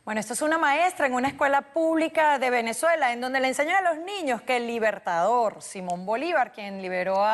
Bueno, esto es una maestra en una escuela pública de Venezuela, en donde le enseñan a los niños que el libertador, Simón Bolívar, quien liberó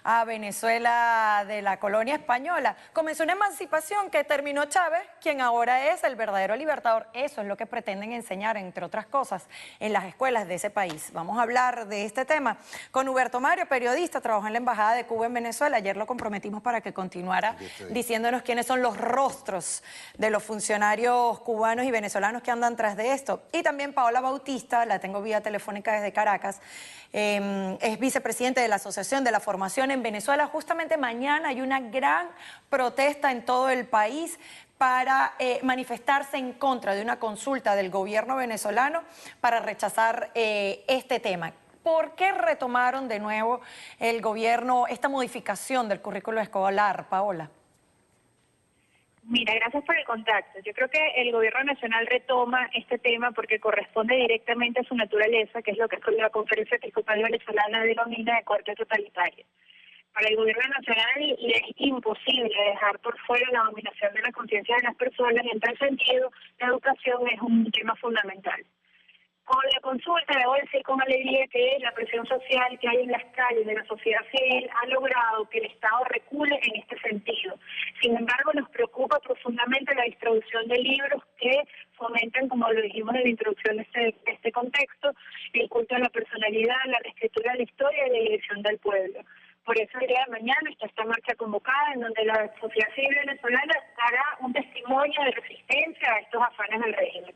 a Venezuela de la colonia española, comenzó una emancipación que terminó Chávez, quien ahora es el verdadero libertador. Eso es lo que pretenden enseñar, entre otras cosas, en las escuelas de ese país. Vamos a hablar de este tema con Huberto Mario, periodista, trabajó en la Embajada de Cuba en Venezuela. Ayer lo comprometimos para que continuara diciéndonos quiénes son los rostros de los funcionarios cubanos y venezolanos que andan tras de esto. Y también Paola Bautista, la tengo vía telefónica desde Caracas, es vicepresidente de la Asociación de la Formación en Venezuela. Justamente mañana hay una gran protesta en todo el país para manifestarse en contra de una consulta del gobierno venezolano para rechazar este tema. ¿Por qué retomaron de nuevo el gobierno esta modificación del currículo escolar, Paola? Mira, gracias por el contacto. Yo creo que el gobierno nacional retoma este tema porque corresponde directamente a su naturaleza, que es lo que la Conferencia Episcopal Venezolana denomina de corte totalitaria. Para el gobierno nacional le es imposible dejar por fuera la dominación de la conciencia de las personas, y en tal sentido la educación es un tema fundamental. Con la consulta, debo decir con alegría que la presión social que hay en las calles de la sociedad civil ha logrado que el Estado recule en este sentido. Sin embargo, nos preocupa profundamente la distribución de libros que fomentan, como lo dijimos en la introducción de este contexto, el culto a la personalidad, la reescritura de la historia y la dirección del pueblo. Por eso el día de mañana está esta marcha convocada en donde la sociedad civil venezolana dará un testimonio de resistencia a estos afanes del régimen.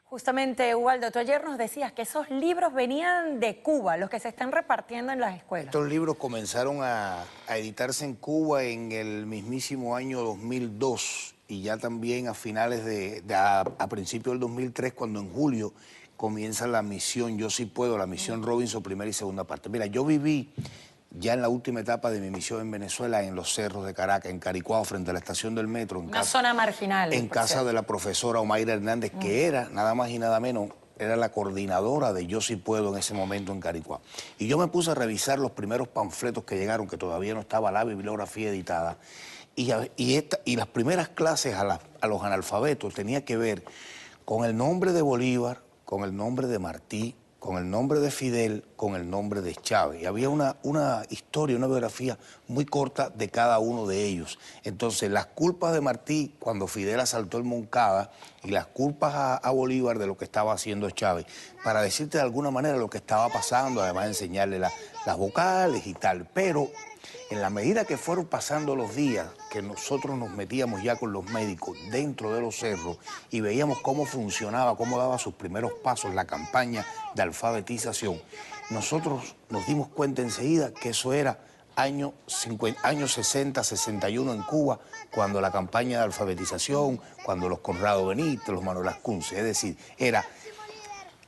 Justamente, Ubaldo, tú ayer nos decías que esos libros venían de Cuba, los que se están repartiendo en las escuelas. Estos libros comenzaron a editarse en Cuba en el mismísimo año 2002 y ya también a finales a principios del 2003, cuando en julio comienza la misión Yo Sí Puedo, la misión Robinson, primera y segunda parte. Mira, yo viví ya en la última etapa de mi misión en Venezuela, en los cerros de Caracas, en Caricuao, frente a la estación del metro. Una zona marginal. En casa de la profesora Omaira Hernández, que era, nada más y nada menos, era la coordinadora de Yo Sí Puedo en ese momento en Caricuao. Y yo me puse a revisar los primeros panfletos que llegaron, que todavía no estaba la bibliografía editada, y las primeras clases a los analfabetos tenía que ver con el nombre de Bolívar, con el nombre de Martí, con el nombre de Fidel, con el nombre de Chávez. Y había una historia, una biografía muy corta de cada uno de ellos. Entonces, las culpas de Martí cuando Fidel asaltó el Moncada y las culpas a Bolívar de lo que estaba haciendo Chávez, para decirte de alguna manera lo que estaba pasando, además de enseñarle las vocales y tal. Pero en la medida que fueron pasando los días, que nosotros nos metíamos ya con los médicos dentro de los cerros y veíamos cómo funcionaba, cómo daba sus primeros pasos la campaña de alfabetización, nosotros nos dimos cuenta enseguida que eso era años 60, 61 en Cuba, cuando la campaña de alfabetización, cuando los Conrado Benítez, los Manuel Ascunce, es decir, era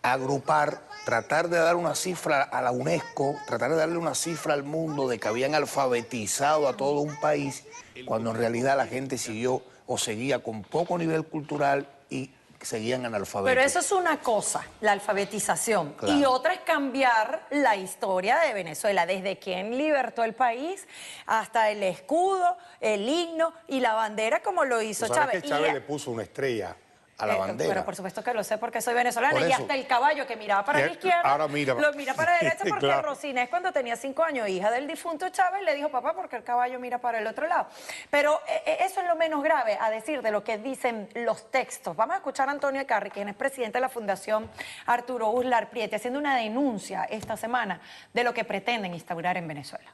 agrupar, tratar de dar una cifra a la UNESCO, tratar de darle una cifra al mundo de que habían alfabetizado a todo un país, cuando en realidad la gente siguió o seguía con poco nivel cultural y seguían analfabetos. Pero eso es una cosa, la alfabetización, claro. Y otra es cambiar la historia de Venezuela, desde quién libertó el país hasta el escudo, el himno y la bandera, como lo hizo Chávez. ¿Sabes que Chávez le puso una estrella a la bandera? Pero por supuesto que lo sé porque soy venezolana, y hasta el caballo que miraba para la izquierda, ahora mira, lo mira para la derecha, porque claro. Rosinés, cuando tenía 5 años, hija del difunto Chávez, le dijo, papá, porque el caballo mira para el otro lado. Pero eso es lo menos grave, a decir de lo que dicen los textos. Vamos a escuchar a Antonio Ecarri, quien es presidente de la Fundación Arturo Uslar Prieti, haciendo una denuncia esta semana de lo que pretenden instaurar en Venezuela.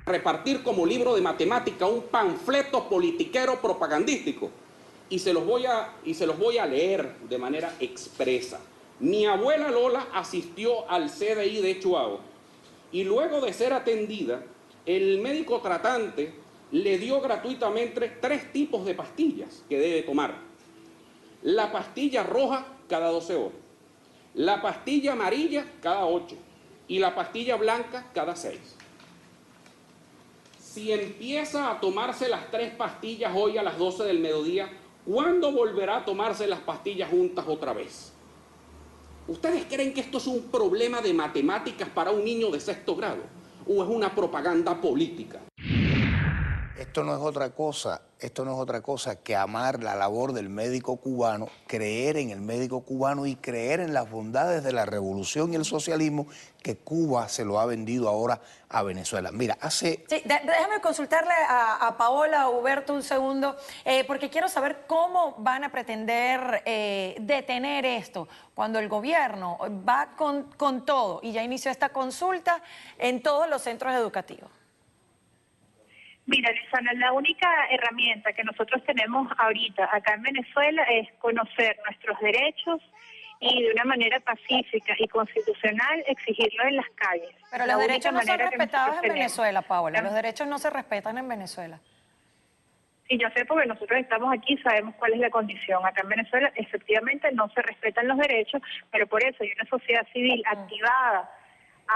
Repartir como libro de matemática un panfleto politiquero propagandístico. Y se los voy a leer de manera expresa. Mi abuela Lola asistió al CDI de Chuao y luego de ser atendida, el médico tratante le dio gratuitamente 3 tipos de pastillas que debe tomar. La pastilla roja cada 12 horas, la pastilla amarilla cada 8 y la pastilla blanca cada 6. Si empieza a tomarse las 3 pastillas hoy a las 12 del mediodía, ¿cuándo volverá a tomarse las pastillas juntas otra vez? ¿Ustedes creen que esto es un problema de matemáticas para un niño de 6º grado? ¿O es una propaganda política? Esto no es otra cosa esto no es otra cosa que amar la labor del médico cubano, creer en el médico cubano y creer en las bondades de la revolución y el socialismo que Cuba se lo ha vendido ahora a Venezuela. Mira, Sí, déjame consultarle a Paola, a Huberto un segundo, porque quiero saber cómo van a pretender detener esto cuando el gobierno va con todo y ya inició esta consulta en todos los centros educativos. Mira, Lizana, la única herramienta que nosotros tenemos ahorita acá en Venezuela es conocer nuestros derechos y de una manera pacífica y constitucional exigirlos en las calles. Pero los derechos no son respetados en Venezuela, Paola. Los derechos no se respetan en Venezuela. Sí, yo sé, porque nosotros estamos aquí, sabemos cuál es la condición. Acá en Venezuela efectivamente no se respetan los derechos, pero por eso hay una sociedad civil activada,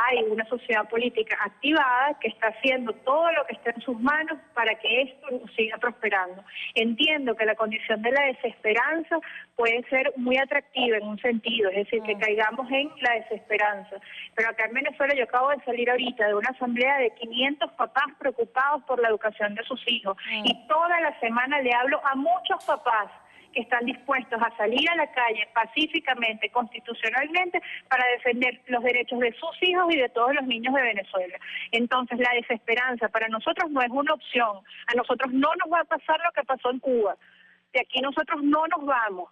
hay una sociedad política activada que está haciendo todo lo que está en sus manos para que esto siga prosperando. Entiendo que la condición de la desesperanza puede ser muy atractiva en un sentido, es decir, que caigamos en la desesperanza. Pero acá en Venezuela yo acabo de salir ahorita de una asamblea de 500 papás preocupados por la educación de sus hijos y toda la semana le hablo a muchos papás que están dispuestos a salir a la calle pacíficamente, constitucionalmente, para defender los derechos de sus hijos y de todos los niños de Venezuela. Entonces, la desesperanza para nosotros no es una opción. A nosotros no nos va a pasar lo que pasó en Cuba. De aquí nosotros no nos vamos.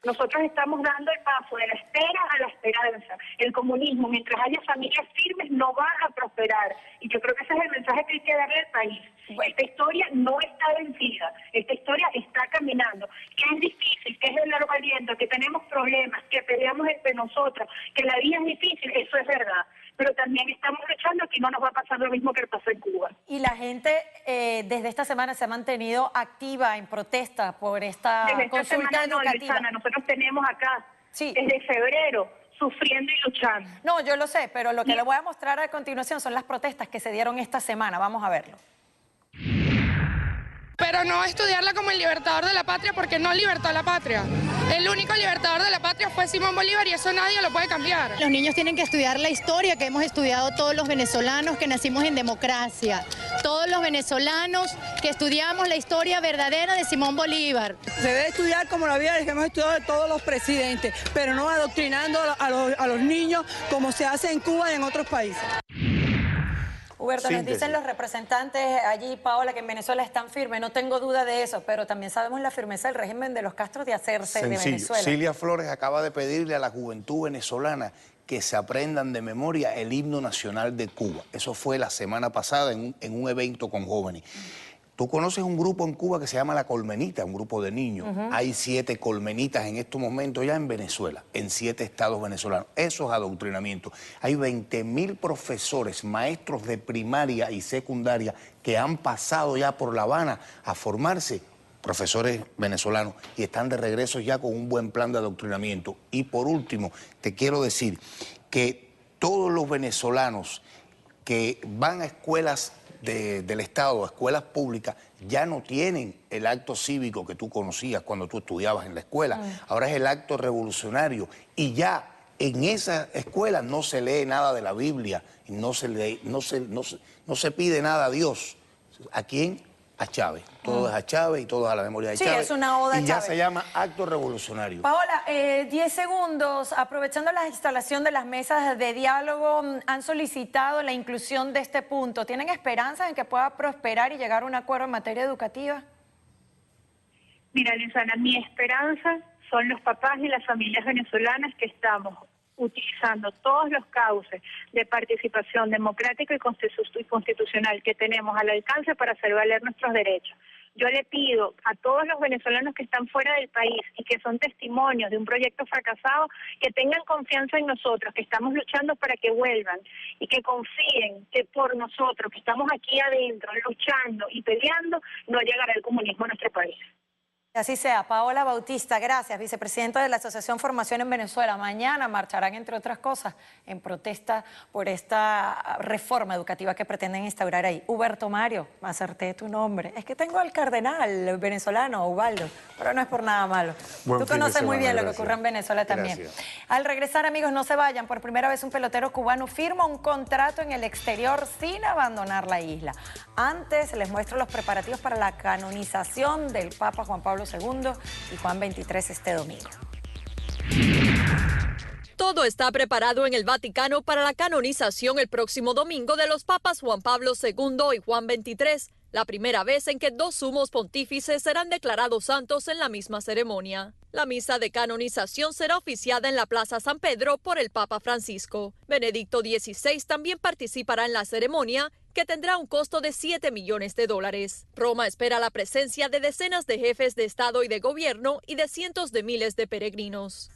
Nosotros estamos dando el paso de la espera a la esperanza. El comunismo, mientras haya familias firmes, no va a prosperar. Y yo creo que ese es el mensaje que hay que darle al país. Esta historia no está vencida, esta historia está caminando. Que es difícil, que es de largo aliento, que tenemos problemas, que peleamos entre nosotros, que la vida es difícil, eso es verdad. Pero también estamos luchando que no nos va a pasar lo mismo que pasó en Cuba. Y la gente desde esta semana se ha mantenido activa en protesta por esta consulta educativa. No, nosotros tenemos acá desde febrero sufriendo y luchando. No, yo lo sé, pero lo que le voy a mostrar a continuación son las protestas que se dieron esta semana. Vamos a verlo. Pero no estudiarla como el libertador de la patria, porque no libertó a la patria. El único libertador de la patria fue Simón Bolívar y eso nadie lo puede cambiar. Los niños tienen que estudiar la historia que hemos estudiado todos los venezolanos que nacimos en democracia. Todos los venezolanos que estudiamos la historia verdadera de Simón Bolívar. Se debe estudiar como la vida que hemos estudiado de todos los presidentes, pero no adoctrinando a los niños como se hace en Cuba y en otros países. Huberto, nos dicen los representantes allí, Paola, que en Venezuela están firmes. No tengo duda de eso, pero también sabemos la firmeza del régimen de los Castro de hacerse de Venezuela. Cilia Flores acaba de pedirle a la juventud venezolana que se aprendan de memoria el himno nacional de Cuba. Eso fue la semana pasada en un evento con jóvenes. Tú conoces un grupo en Cuba que se llama La Colmenita, un grupo de niños. Hay 7 colmenitas en estos momentos ya en Venezuela, en 7 estados venezolanos. Eso es adoctrinamiento. Hay 20.000 profesores, maestros de primaria y secundaria que han pasado ya por La Habana a formarse, profesores venezolanos, y están de regreso ya con un buen plan de adoctrinamiento. Y por último, te quiero decir que todos los venezolanos que van a escuelas del Estado, escuelas públicas, ya no tienen el acto cívico que tú conocías cuando tú estudiabas en la escuela. Ahora es el acto revolucionario y ya en esa escuela no se lee nada de la Biblia, no se pide nada a Dios. ¿A quién? A Chávez. Todo es a Chávez y todo es a la memoria de Chávez. Sí, es una oda a Chávez. Y ya Chávez. se llama acto revolucionario. Paola, 10 segundos. Aprovechando la instalación de las mesas de diálogo, han solicitado la inclusión de este punto. ¿Tienen esperanzas en que pueda prosperar y llegar a un acuerdo en materia educativa? Mira, Lizana, mi esperanza son los papás y las familias venezolanas que estamos utilizando todos los cauces de participación democrática y constitucional que tenemos al alcance para hacer valer nuestros derechos. Yo le pido a todos los venezolanos que están fuera del país y que son testimonios de un proyecto fracasado, que tengan confianza en nosotros, que estamos luchando para que vuelvan y que confíen que por nosotros, que estamos aquí adentro, luchando y peleando, no llegará el comunismo a nuestro país. Así sea. Paola Bautista, gracias, vicepresidenta de la Asociación Formación en Venezuela. Mañana marcharán, entre otras cosas, en protesta por esta reforma educativa que pretenden instaurar ahí. Huberto Mario, me acerté tu nombre. Es que tengo al cardenal venezolano, Ubaldo, pero no es por nada malo. Tú conoces muy bien lo que ocurre en Venezuela también. Gracias. Al regresar, amigos, no se vayan. Por primera vez un pelotero cubano firma un contrato en el exterior sin abandonar la isla. Antes les muestro los preparativos para la canonización del Papa Juan Pablo II y Juan XXIII este domingo. Todo está preparado en el Vaticano para la canonización el próximo domingo de los papas Juan Pablo II y Juan XXIII, la primera vez en que dos sumos pontífices serán declarados santos en la misma ceremonia. La misa de canonización será oficiada en la Plaza San Pedro por el Papa Francisco. Benedicto XVI también participará en la ceremonia, que tendrá un costo de $7 millones. Roma espera la presencia de decenas de jefes de Estado y de gobierno y de cientos de miles de peregrinos.